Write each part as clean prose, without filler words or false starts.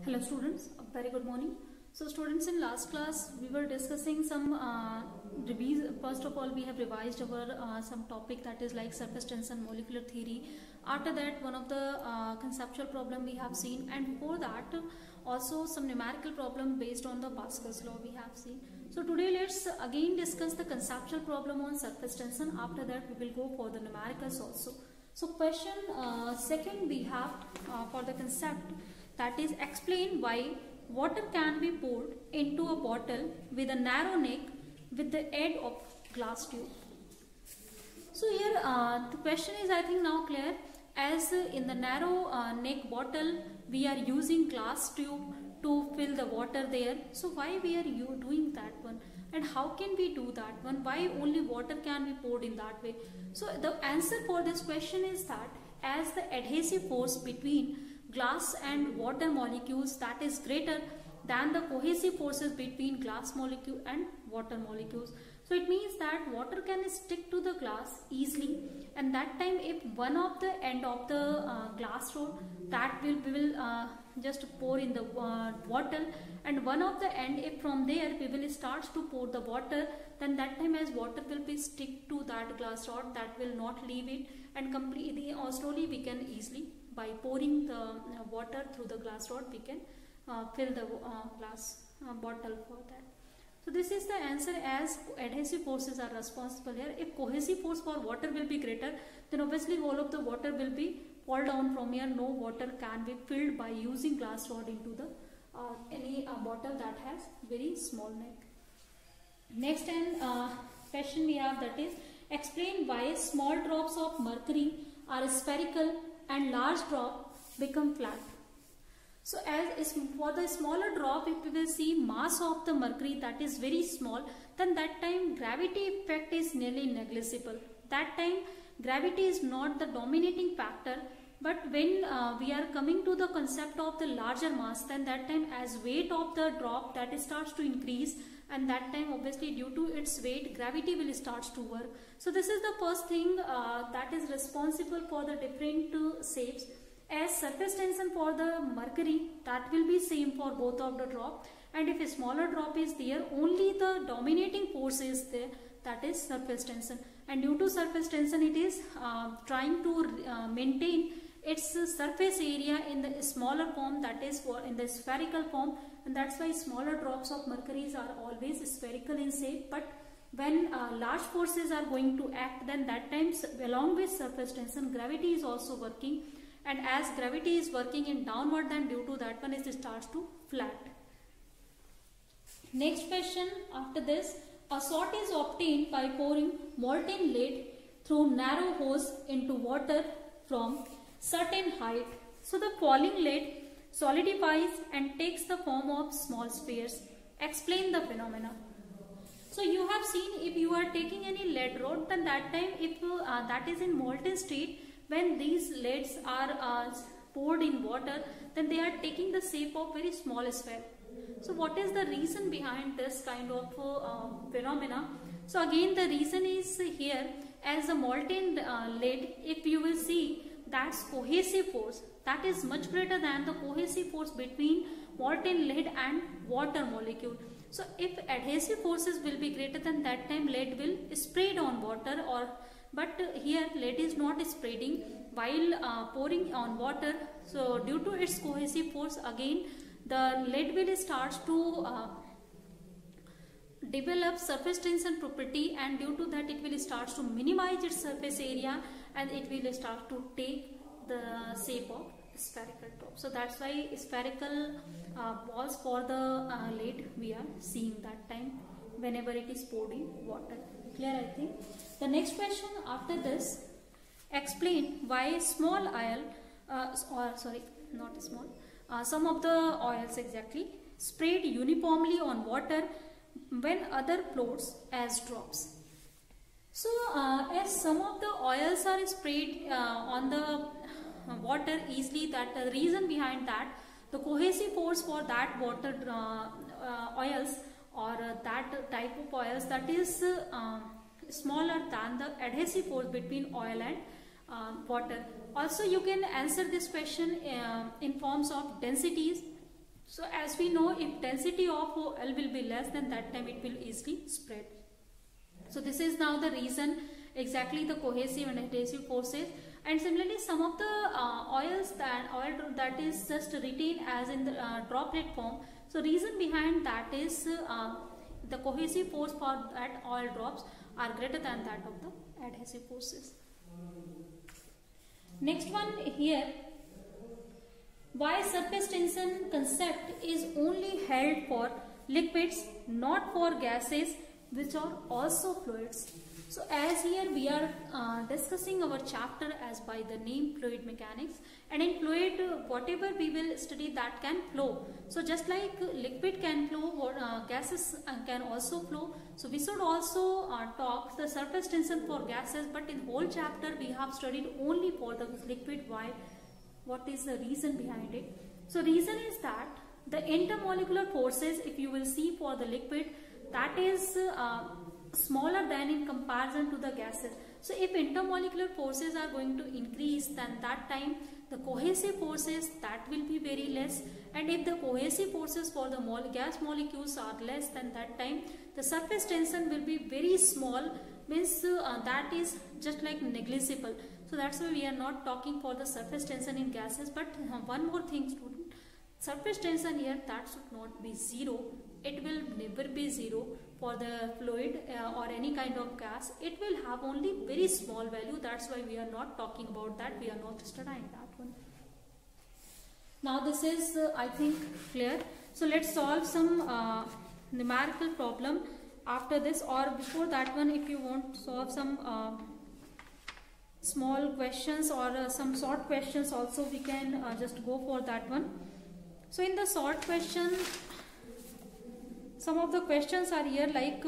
Hello students, a very good morning. So students, in last class we were discussing some first of all we have revised our some topic that is like surface tension, molecular theory. After that one of the conceptual problem we have seen, and before that also some numerical problem based on the Pascal's law we have seen. So today let's again discuss the conceptual problem on surface tension. After that we will go for the numericals also. So question second we have for the concept, that is explain why water can be poured into a bottle with a narrow neck with the edge of glass tube. So here the question is I think now clear, as in the narrow neck bottle we are using glass tube to fill the water there. So why we are doing that one, and how can we do that one? Why only water can be poured in that way? So the answer for this question is that as the adhesive force between glass and water molecules that is greater than the cohesive forces between glass molecule and water molecules. So it means that water can stick to the glass easily, and that time if one of the end of the glass rod that we will just pour in the bottle, and one of the end if from there we will start to pour the water, then that time as water will be stick to that glass rod, that will not leave it, and completely or slowly we can easily by pouring the water through the glass rod we can fill the glass bottle for that. So this is the answer, as adhesive forces are responsible here. If cohesive force for water will be greater, then obviously all of the water will be fall down from here. No water can be filled by using glass rod into the any bottle that has very small neck. Next question we have, that is explain why small drops of mercury are spherical and large drop become flat. So as for the smaller drop, if we will see mass of the mercury that is very small, then that time gravity effect is nearly negligible. That time gravity is not the dominating factor. But when we are coming to the concept of the larger mass, then that time as weight of the drop that starts to increase, and that time obviously due to its weight gravity will start to work. So this is the first thing that is responsible for the different shapes. As surface tension for the mercury, that will be same for both of the drop, and if a smaller drop is there, only the dominating force is there, that is surface tension, and due to surface tension it is trying to maintain its surface area in the smaller form, that is in the spherical form, and that's why smaller drops of mercury are always spherical in shape. But when large forces are going to act, then that times along with surface tension gravity is also working, and as gravity is working in downward, then due to that one it starts to flat. Next question after this, a salt is obtained by pouring molten lead through narrow hose into water from certain height. So the falling lead solidifies and takes the form of small spheres. Explain the phenomena. So you have seen, if you are taking any lead rod, then that time if that is in molten state, when these leads are poured in water, then they are taking the shape of very small sphere. So what is the reason behind this kind of phenomena? So again the reason is here, as the molten lead, if you will see, that's cohesive force that is much greater than the cohesive force between molten lead and water molecule. So if adhesive forces will be greater, than that time lead will spread on water, but here lead is not spreading while pouring on water. So due to its cohesive force, again the lead will start to develop surface tension property, and due to that it will start to minimize its surface area, and it will start to take the shape of spherical top. So that's why spherical balls for the lead we are seeing that time whenever it is poured in water. Clear, I think. The next question after this, explain why small oil some of the oils exactly sprayed uniformly on water when other floats as drops. So as some of the oils are sprayed on the water easily, that the reason behind that, the cohesive force for that water oils or that type of oils, that is smaller than the adhesive force between oil and water. Also you can answer this question in forms of densities. So as we know, if density of OL will be less, then that time it will easily spread. So this is now the reason, exactly the cohesive and adhesive forces. And similarly, some of the oil that is just retained as in the droplet form. So reason behind that is the cohesive force for that oil drops are greater than that of the adhesive forces. Next one here, why surface tension concept is only held for liquids, not for gases which are also fluids. So as here we are discussing our chapter as by the name fluid mechanics, and in fluid whatever we will study that can flow. So just like liquid can flow, gases can also flow. So we should also talk the surface tension for gases, but in whole chapter we have studied only for the liquid. Why? What is the reason behind it? So reason is that the intermolecular forces, if you will see for the liquid, that is smaller than in comparison to the gases. So if intermolecular forces are going to increase, then that time the cohesive forces that will be very less, and if the cohesive forces for the gas molecules are less, then that time the surface tension will be very small, means that is just like negligible. So that's why we are not talking for the surface tension in gases. But one more thing, student, surface tension here, that should not be zero. It will never be zero for the fluid or any kind of gas. It will have only very small value. That's why we are not talking about that. We are not studying that one. Now this is I think clear. So let's solve some numerical problem after this, or before that one, if you want to solve some small questions or some short questions also, we can just go for that one. So in the short question, some of the questions are here like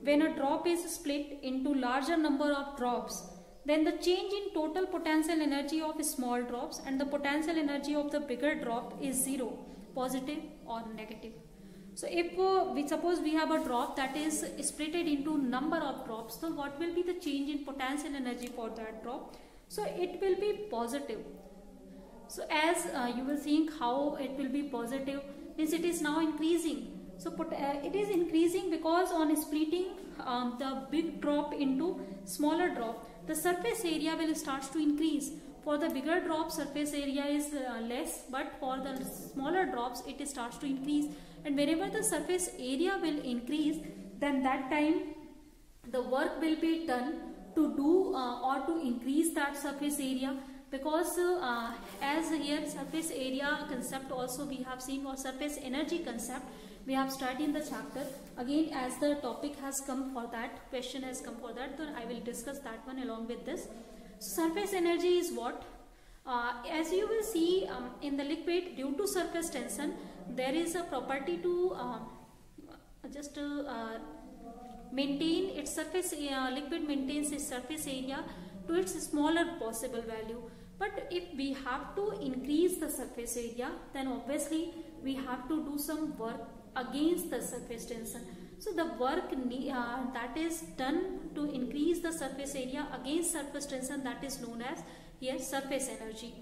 when a drop is split into larger number of drops, then the change in total potential energy of small drops and the potential energy of the bigger drop is zero, positive or negative. So if we suppose we have a drop that is splitted into number of drops, so what will be the change in potential energy for that drop? So it will be positive. So as you will think how it will be positive, means it is now increasing. So it is increasing because on splitting the big drop into smaller drop, the surface area will start to increase. For the bigger drop, surface area is less, but for the smaller drops it starts to increase. And whenever the surface area will increase, then that time the work will be done to do or to increase that surface area, because as here surface area concept also we have seen, or surface energy concept we have studied in the chapter. Again, as the topic has come for that, question has come for that, then I will discuss that one along with this. Surface energy is what? As you will see in the liquid, due to surface tension, there is a property to maintain its surface, liquid maintains its surface area to its smaller possible value. But if we have to increase the surface area, then obviously we have to do some work against the surface tension. So the work that is done to increase the surface area against surface tension, that is known as here surface energy.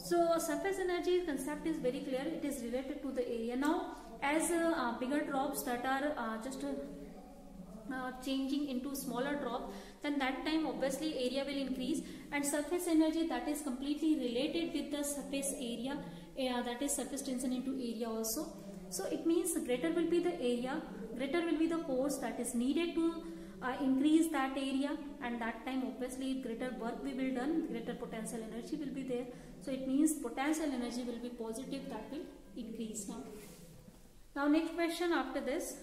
So surface energy concept is very clear. It is related to the area. Now as bigger drops that are just changing into smaller drops, then that time obviously area will increase, and surface energy that is completely related with the surface area, that is surface tension into area also. So it means greater will be the area, greater will be the force that is needed to increase that area, and that time obviously greater work we will done, greater potential energy will be there. So it means potential energy will be positive, that will increase now. Now next question after this,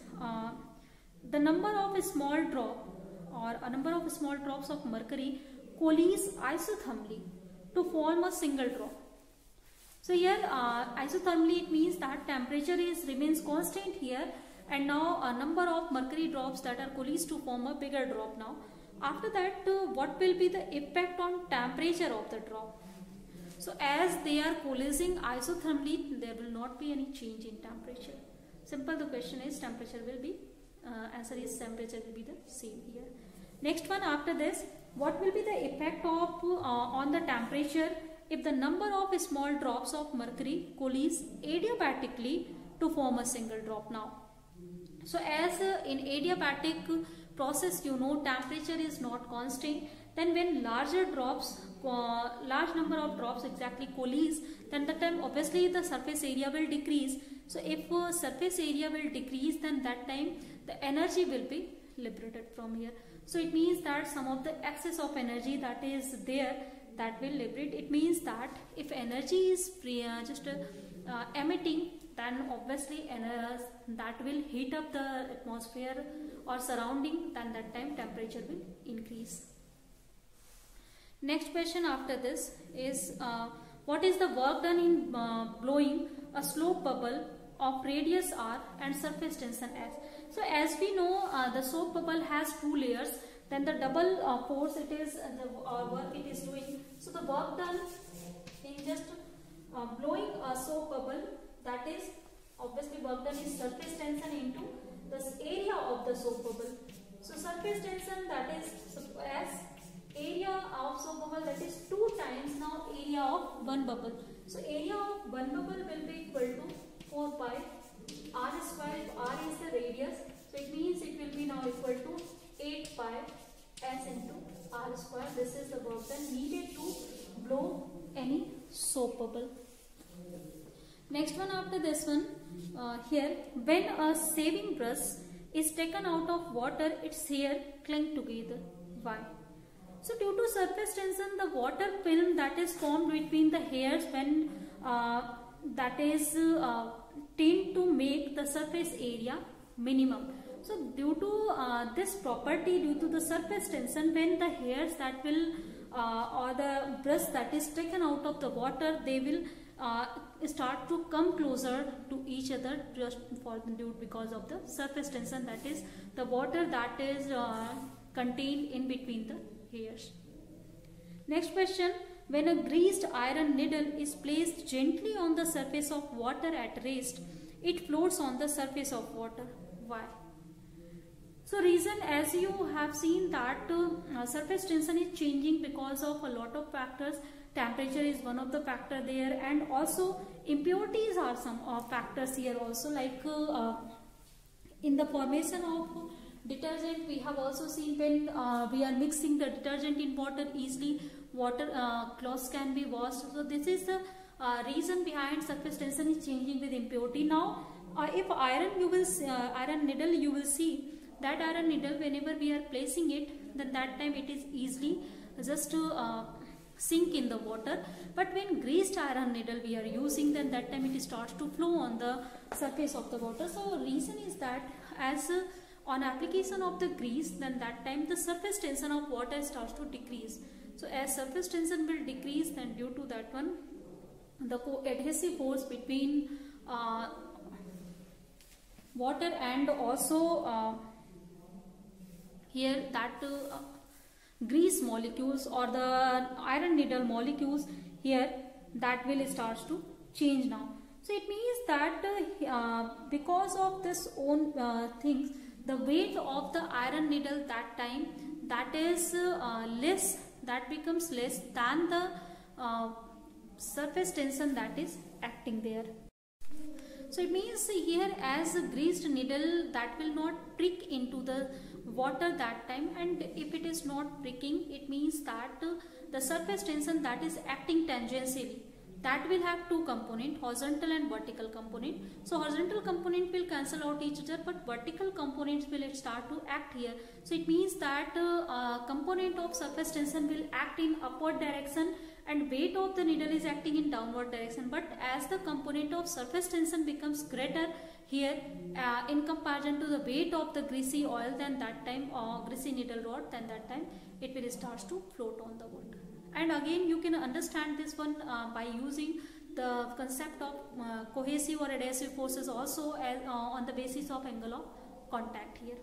the number of a small drop or a number of small drops of mercury coalesce isothermally to form a single drop. So here isothermally, it means that temperature remains constant here, and now a number of mercury drops that are coalesced to form a bigger drop now. After that, what will be the effect on temperature of the drop? So as they are coalescing isothermally, there will not be any change in temperature. Simple, the question is temperature will be, answer is temperature will be the same here. Next one after this, what will be the effect of on the temperature if the number of small drops of mercury coalesce adiabatically to form a single drop now. So as in adiabatic process, you know, temperature is not constant. Then when large number of drops exactly coalesce, then the time obviously the surface area will decrease. So if surface area will decrease, then that time the energy will be liberated from here. So it means that some of the excess of energy that is there, that will liberate. It means that if energy is free, emitting, then obviously that will heat up the atmosphere or surrounding, then that time temperature will increase. Next question after this is what is the work done in blowing a slope bubble of radius r and surface tension s? So as we know, the soap bubble has two layers, then the double force it is the work it is doing. So the work done in just blowing a soap bubble, that is obviously work done is surface tension into the area of the soap bubble. So surface tension, that is as area of soap bubble, that is 2 times now area of one bubble. So area of one bubble will be equal to 4 pi r square. R is the radius, so it means it will be now equal to 8 pi s into r square. This is the work done needed to blow any soap bubble. Next one after this one, here when a shaving brush is taken out of water, its hair cling together. Why? So due to surface tension, the water film that is formed between the hairs when that is tend to make the surface area minimum. So due to this property, due to the surface tension, when the hairs that will or the brush that is taken out of the water, they will start to come closer to each other just for because of the surface tension, that is the water that is contained in between the hairs. Next question, when a greased iron needle is placed gently on the surface of water at rest, it floats on the surface of water. Why? So reason, as you have seen that surface tension is changing because of a lot of factors. Temperature is one of the factor there, and also impurities are some factors here also, like in the formation of detergent we have also seen when we are mixing the detergent in water, easily water clothes can be washed. So this is the reason behind surface tension is changing with impurity. Now if iron needle, you will see that iron needle, whenever we are placing it, then that time it is easily just to sink in the water. But when greased iron needle we are using, then that time it starts to flow on the surface of the water. So reason is that as on application of the grease, then that time the surface tension of water starts to decrease. So as surface tension will decrease, then due to that one, the adhesive force between water and also here that grease molecules or the iron needle molecules here, that will start to change now. So it means that because of this own things, the weight of the iron needle that time, that is less, that becomes less than the surface tension that is acting there. So it means here as a greased needle, that will not prick into the water that time, and if it is not pricking, it means that the surface tension that is acting tangentially, that will have two component, horizontal and vertical component. So horizontal component will cancel out each other, but vertical components will start to act here. So it means that component of surface tension will act in upward direction and weight of the needle is acting in downward direction. But as the component of surface tension becomes greater here in comparison to the weight of the greasy oil, then that time greasy needle rod, then that time it will start to float on the water. And again you can understand this one by using the concept of cohesive or adhesive forces also as, on the basis of angle of contact here.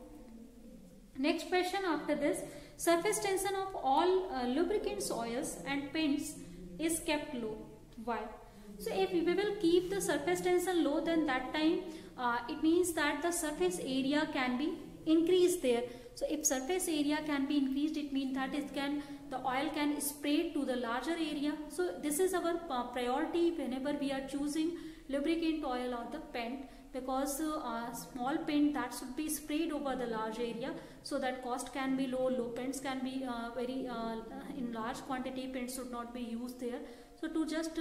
Next question after this, surface tension of all lubricants, oils and paints is kept low. Why? So if we will keep the surface tension low, then that time it means that the surface area can be increased there. So if surface area can be increased, it means that the oil can spread to the larger area. So this is our priority whenever we are choosing lubricant oil or the paint, because small paint that should be sprayed over the large area, so that cost can be low paints can be very in large quantity, paints should not be used there. So to just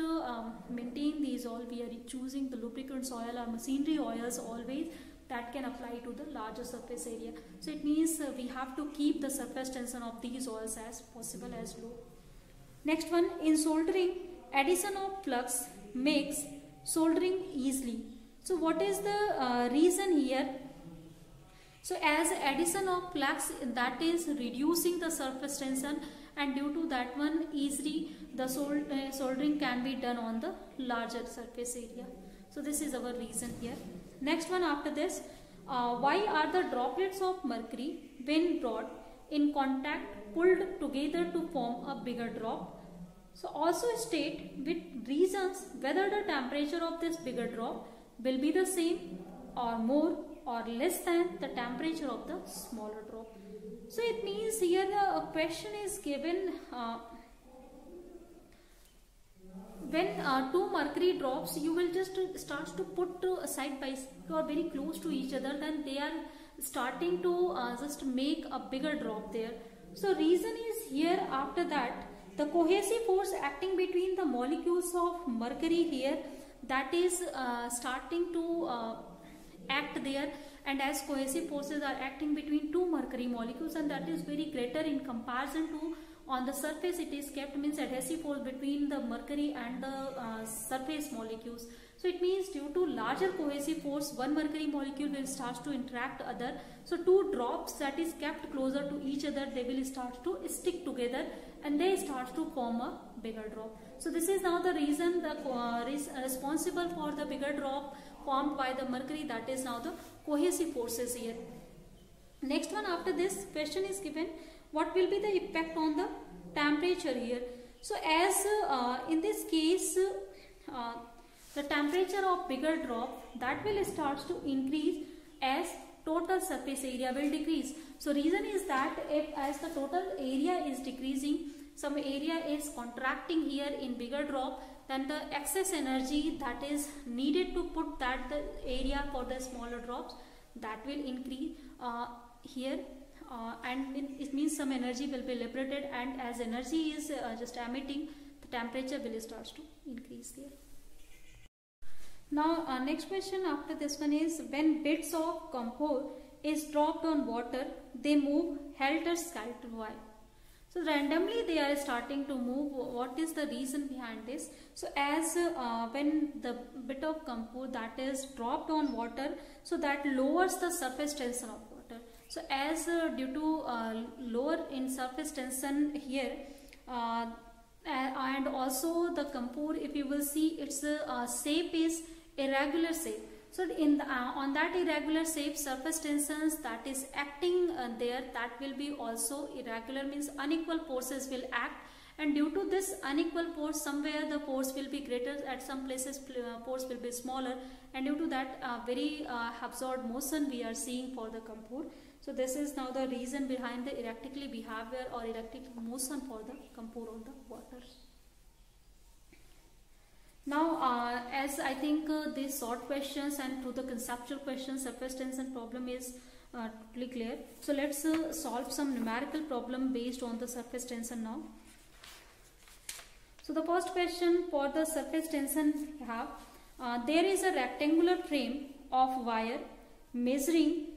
maintain these all, we are choosing the lubricants oil or machinery oils always that can apply to the larger surface area. So it means we have to keep the surface tension of these oils as possible as low. Next one, in soldering, addition of flux makes soldering easily. So what is the reason here? So as addition of flux, that is reducing the surface tension, and due to that one easily the soldering can be done on the larger surface area. So this is our reason here. Next one after this, why are the droplets of mercury when brought in contact pulled together to form a bigger drop? So also state with reasons whether the temperature of this bigger drop will be the same or more or less than the temperature of the smaller drop. So it means here the question is given when two mercury drops, you will just start to put side by side or very close to each other, then they are starting to just make a bigger drop there. So reason is here after that, the cohesive force acting between the molecules of mercury here, that is starting to act there, and as cohesive forces are acting between two mercury molecules, and that is very greater in comparison to on the surface it is kept, means adhesive force between the mercury and the surface molecules. So it means due to larger cohesive force, one mercury molecule will start to interact other. So two drops that is kept closer to each other, they will start to stick together and they start to form a bigger drop. So this is now the reason the responsible for the bigger drop formed by the mercury, that is now the cohesive forces here. Next one after this question is given, what will be the effect on the temperature here? So as in this case the temperature of bigger drop, that will start to increase as total surface area will decrease. So reason is that if as the total area is decreasing, some area is contracting here in bigger drop, then the excess energy that is needed to put that the area for the smaller drops, that will increase here, and it means some energy will be liberated, and as energy is just emitting, the temperature will start to increase there. Now next question after this one is, when bits of camphor is dropped on water, they move helter-skelter. Why? So randomly they are starting to move. What is the reason behind this? So as when the bit of camphor that is dropped on water, so that lowers the surface tension of water. So as due to lower in surface tension here, and also the camphor, if you will see, its shape is irregular shape. So in the, on that irregular shape, surface tensions that is acting there, that will be also irregular, means unequal forces will act, and due to this unequal force, somewhere the force will be greater, at some places force will be smaller, and due to that very absorbed motion we are seeing for the camphor. So this is now the reason behind the erratically behavior or erratic motion for the camphor on the water. Now as I think these short questions and through the conceptual questions, surface tension problem is totally clear. So let's solve some numerical problem based on the surface tension now. So the first question for the surface tension we have, there is a rectangular frame of wire measuring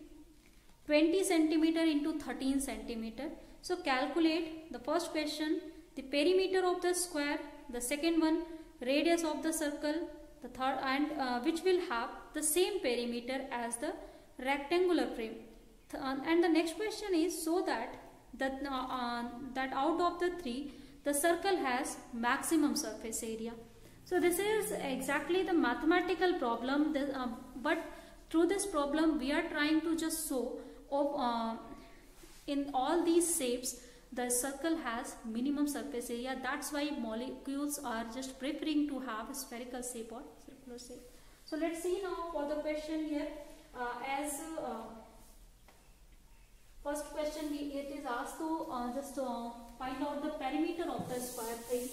20 centimeter into 13 centimeter. So calculate the first question, the perimeter of the square, the second one radius of the circle, the third, and which will have the same perimeter as the rectangular frame. And the next question is, so that that out of the three, the circle has maximum surface area. So this is exactly the mathematical problem, but through this problem we are trying to just show of in all these shapes the circle has minimum surface area. That's why molecules are just preferring to have a spherical shape or circular shape. So let's see now for the question here. As first question, it is asked to just find out the perimeter of the square thing.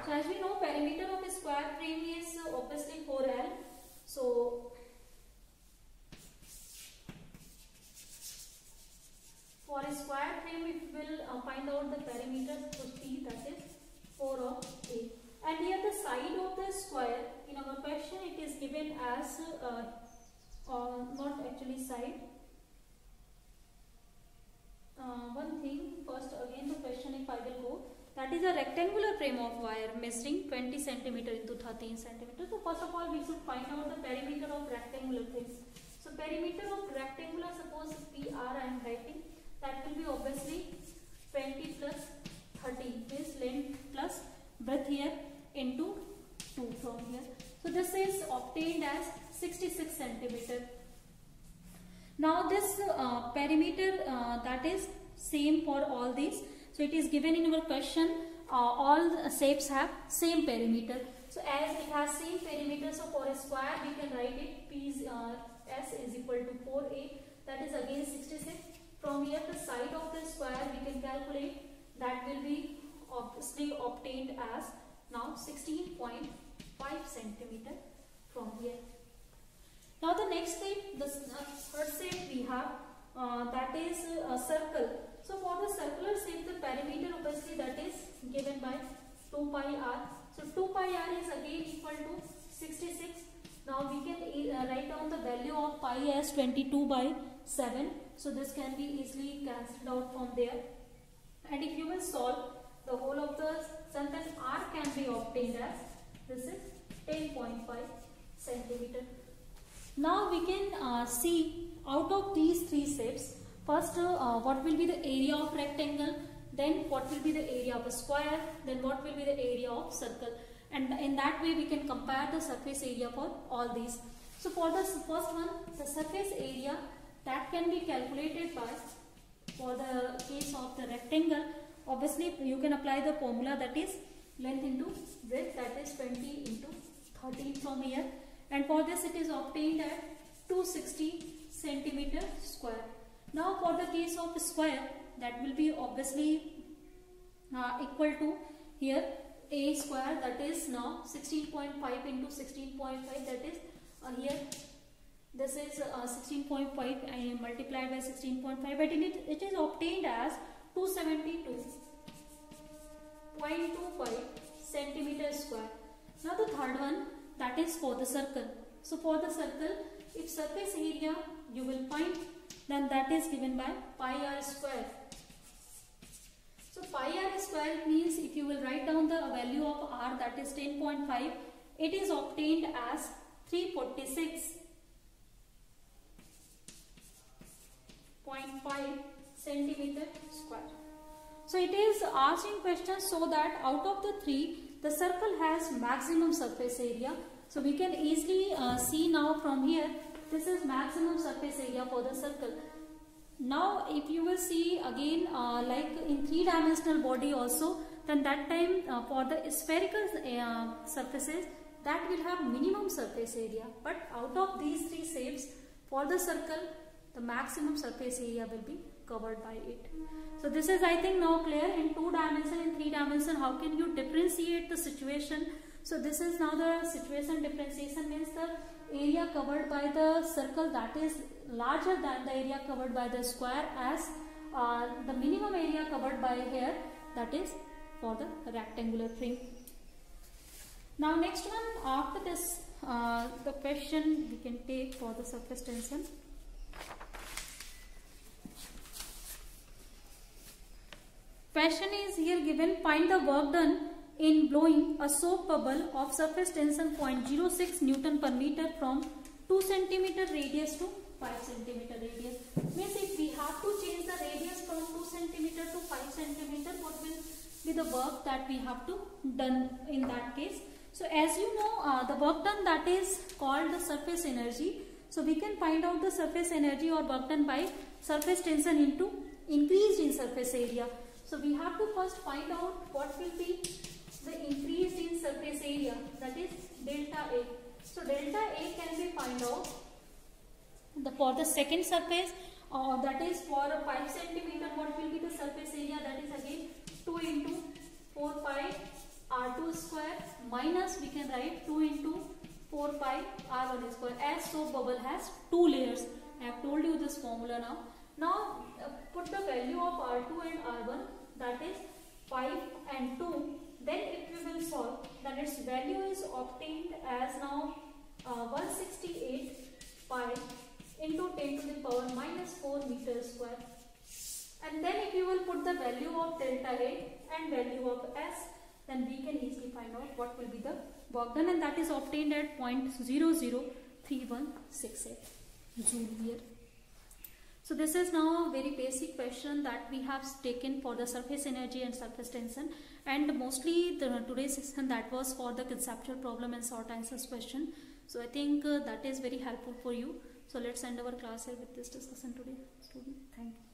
So as we know, perimeter of a square frame is obviously 4L. So for a square frame, if we will find out the perimeter would be, that is 4 of A. And here the side of the square, in our question it is given as not actually side. One thing, first again the question if I will go, that is a rectangular frame of wire measuring 20 cm into 13 cm. So first of all we should find out the perimeter of rectangular frame. So perimeter of rectangular, suppose PR I am writing, that will be obviously 20 plus 30 is length plus breadth here into 2 from here. So this is obtained as 66 cm. Now this perimeter that is same for all these. So it is given in our question, all shapes have same perimeter. So as it has same perimeter, so for a square we can write it P is, S is equal to 4A, that is again 66. From here the side of the square we can calculate, that will be obviously obtained as now 16.5 cm from here. Now the next shape, the third shape we have, that is a circle. So for the circular shape, the perimeter obviously that is given by 2 pi r. So 2 pi r is again equal to 66. Now we can write down the value of pi as 22 by 7. So this can be easily cancelled out from there. And if you will solve the whole of the sum, then r can be obtained as, this is 10.5 cm. Now we can see out of these three shapes, first what will be the area of rectangle, then what will be the area of a square, then what will be the area of circle, and in that way we can compare the surface area for all these. So for the first one, the surface area, that can be calculated by, for the case of the rectangle, obviously you can apply the formula, that is length into width, that is 20 into 13 from here. And for this it is obtained at 260 cm square. Now for the case of square, that will be obviously equal to here A square, that is now 16.5 into 16.5, that is here this is 16.5 I multiplied by 16.5, but it is obtained as 272.25 cm square. Now the third one, that is for the circle. So for the circle, if surface area you will find, then that is given by pi r square. So pi r square means, if you will write down the value of r, that is 10.5, it is obtained as 346.5 cm square. So it is asked in question so that out of the three, the circle has maximum surface area. So we can easily see now from here, this is maximum surface area for the circle. Now if you will see again like in 3-dimensional body also, then that time for the spherical surfaces, that will have minimum surface area. But out of these three shapes, for the circle, the maximum surface area will be covered by it. So this is, I think, now clear. In 2 dimension, in 3 dimension, how can you differentiate the situation? So this is now the situation differentiation, means the area covered by the circle, that is larger than the area covered by the square, as the minimum area covered by here, that is for the rectangular frame. Now next one, after this the question we can take for the surface tension. Question is here given, find the work done in blowing a soap bubble of surface tension 0.06 Newton per meter from 2 cm radius to 5 cm radius. Means if we have to change the radius from 2 cm to 5 cm, what will be the work that we have to done in that case? So as you know, the work done, that is called the surface energy. So we can find out the surface energy or work done by surface tension into increased in surface area. So we have to first find out what will be the increased in surface area, that is delta A. So delta A can be find out for the second surface, that is for 5 cm, what will be the surface area, that is again 2 into 4 pi r2 square minus we can write 2 into 4 pi r1 square, as soap bubble has 2 layers. I have told you this formula now. Now put the value of r2 and r1, that is 5 and 2. Then if we will solve, then its value is obtained as now 168 pi into 10 to the power minus 4 meters square. And then if you will put the value of delta A and value of S, then we can easily find out what will be the work done, and that is obtained at 0.003168 joule here. So this is now a very basic question that we have taken for the surface energy and surface tension, and mostly today's session that was for the conceptual problem and short answers question. So I think that is very helpful for you. So let's end our class here with this discussion today, student. Thank you.